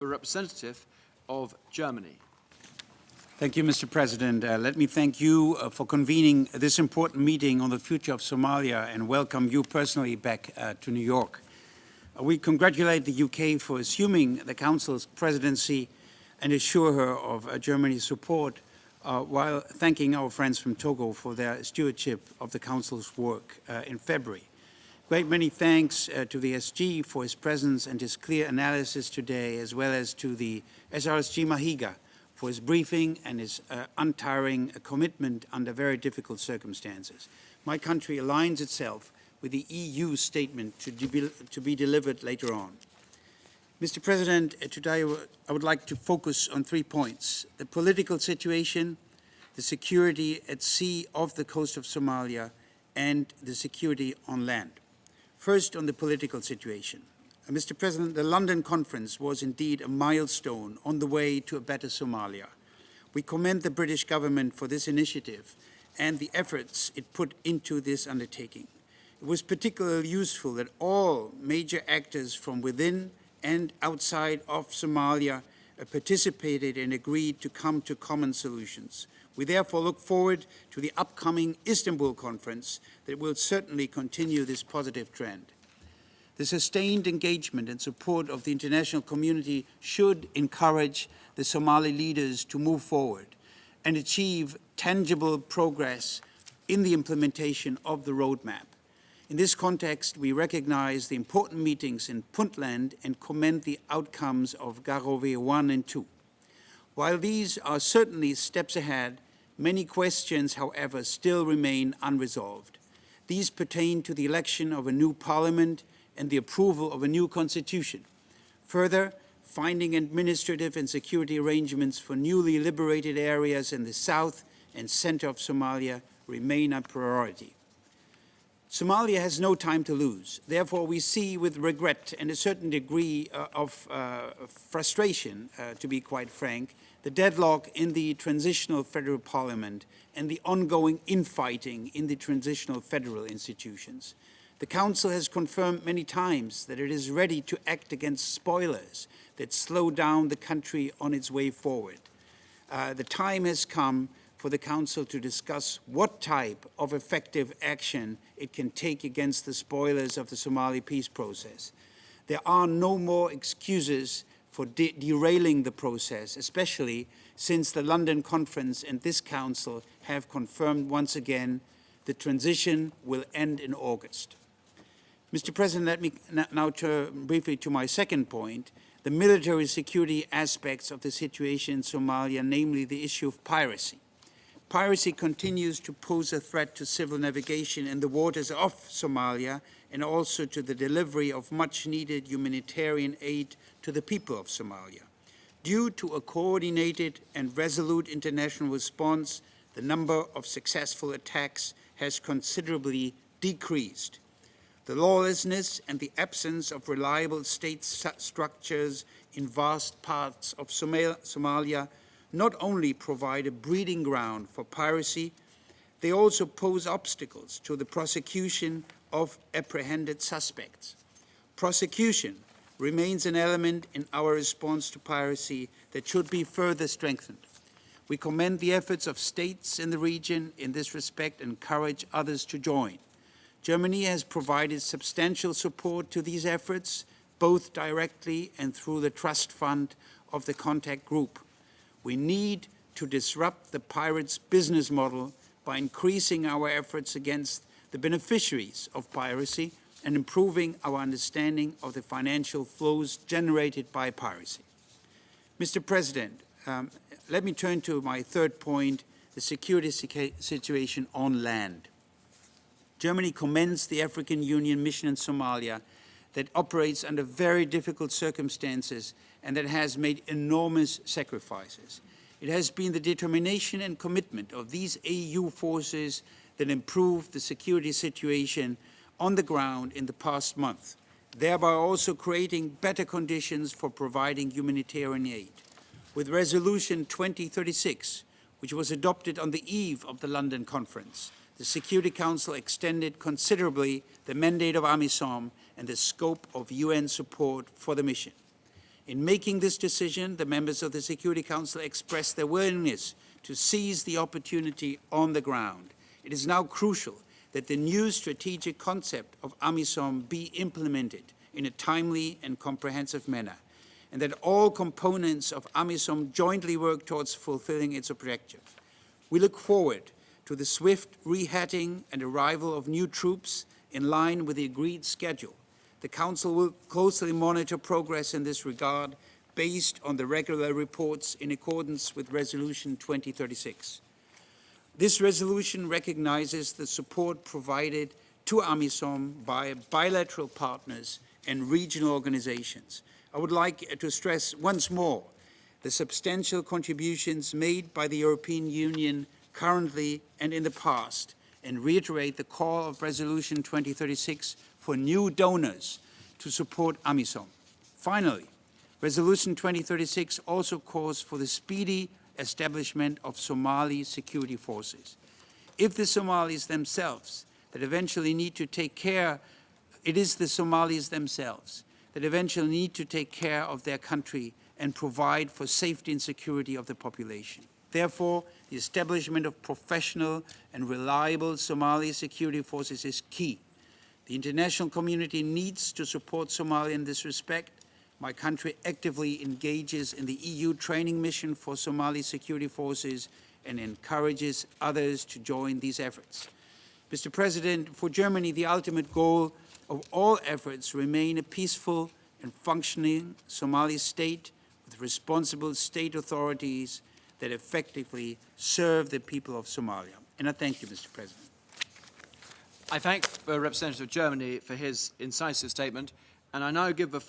the representative of Germany. Thank you, Mr. President. Let me thank you for convening this important meeting on the future of Somalia and welcome you personally back to New York. We congratulate the UK for assuming the Council's presidency and assure her of Germany's support while thanking our friends from Togo for their stewardship of the Council's work in February. Great many thanks to the SG for his presence and his clear analysis today, as well as to the SRSG Mahiga for his briefing and his untiring commitment under very difficult circumstances. My country aligns itself with the EU statement to be delivered later on. Mr. President, today I would like to focus on 3 points: the political situation, the security at sea off the coast of Somalia, and the security on land. First, on the political situation. Mr. President, the London conference was indeed a milestone on the way to a better Somalia. We commend the British government for this initiative and the efforts it put into this undertaking. It was particularly useful that all major actors from within and outside of Somalia participated and agreed to come to common solutions. We therefore look forward to the upcoming Istanbul conference that will certainly continue this positive trend. The sustained engagement and support of the international community should encourage the Somali leaders to move forward and achieve tangible progress in the implementation of the roadmap. In this context, we recognize the important meetings in Puntland and commend the outcomes of Garowe 1 and 2. While these are certainly steps ahead, many questions, however, still remain unresolved. These pertain to the election of a new parliament and the approval of a new constitution. Further, finding administrative and security arrangements for newly liberated areas in the south and center of Somalia remain a priority. Somalia has no time to lose. Therefore, we see with regret and a certain degree of frustration, to be quite frank, the deadlock in the transitional federal parliament and the ongoing infighting in the transitional federal institutions. The Council has confirmed many times that it is ready to act against spoilers that slow down the country on its way forward. The time has come for the Council to discuss what type of effective action it can take against the spoilers of the Somali peace process. There are no more excuses for derailing the process, especially since the London conference and this Council have confirmed once again the transition will end in August. Mr. President, let me now turn briefly to my second point, the military security aspects of the situation in Somalia, namely the issue of piracy. Piracy continues to pose a threat to civil navigation in the waters of Somalia and also to the delivery of much-needed humanitarian aid to the people of Somalia. Due to a coordinated and resolute international response, the number of successful attacks has considerably decreased. The lawlessness and the absence of reliable state structures in vast parts of Somalia not only provide a breeding ground for piracy, they also pose obstacles to the prosecution of apprehended suspects. Prosecution remains an element in our response to piracy that should be further strengthened. We commend the efforts of states in the region in this respect and encourage others to join. Germany has provided substantial support to these efforts, both directly and through the trust fund of the contact group. We need to disrupt the pirates' business model by increasing our efforts against the beneficiaries of piracy and improving our understanding of the financial flows generated by piracy. Mr. President, let me turn to my third point, the security situation on land. Germany commends the African Union mission in Somalia that operates under very difficult circumstances and that has made enormous sacrifices. It has been the determination and commitment of these AU forces that improved the security situation on the ground in the past month, thereby also creating better conditions for providing humanitarian aid. With Resolution 2036, which was adopted on the eve of the London conference, the Security Council extended considerably the mandate of AMISOM and the scope of UN support for the mission. In making this decision, the members of the Security Council expressed their willingness to seize the opportunity on the ground. It is now crucial that the new strategic concept of AMISOM be implemented in a timely and comprehensive manner, and that all components of AMISOM jointly work towards fulfilling its objective. We look forward to the swift rehatting and arrival of new troops in line with the agreed schedule. The Council will closely monitor progress in this regard based on the regular reports in accordance with Resolution 2036. This resolution recognizes the support provided to AMISOM by bilateral partners and regional organizations. I would like to stress once more the substantial contributions made by the European Union currently and in the past, and reiterate the call of Resolution 2036 for new donors to support AMISOM. Finally, Resolution 2036 also calls for the speedy establishment of Somali security forces. If the Somalis themselves that eventually need to take care, it is the Somalis themselves that eventually need to take care of their country and provide for safety and security of the population. Therefore, the establishment of professional and reliable Somali security forces is key. The international community needs to support Somalia in this respect. My country actively engages in the EU training mission for Somali security forces and encourages others to join these efforts. Mr. President, for Germany, the ultimate goal of all efforts remain a peaceful and functioning Somali state with responsible state authorities that effectively serve the people of Somalia. And I thank you, Mr. President. I thank the representative of Germany for his incisive statement, and I now give the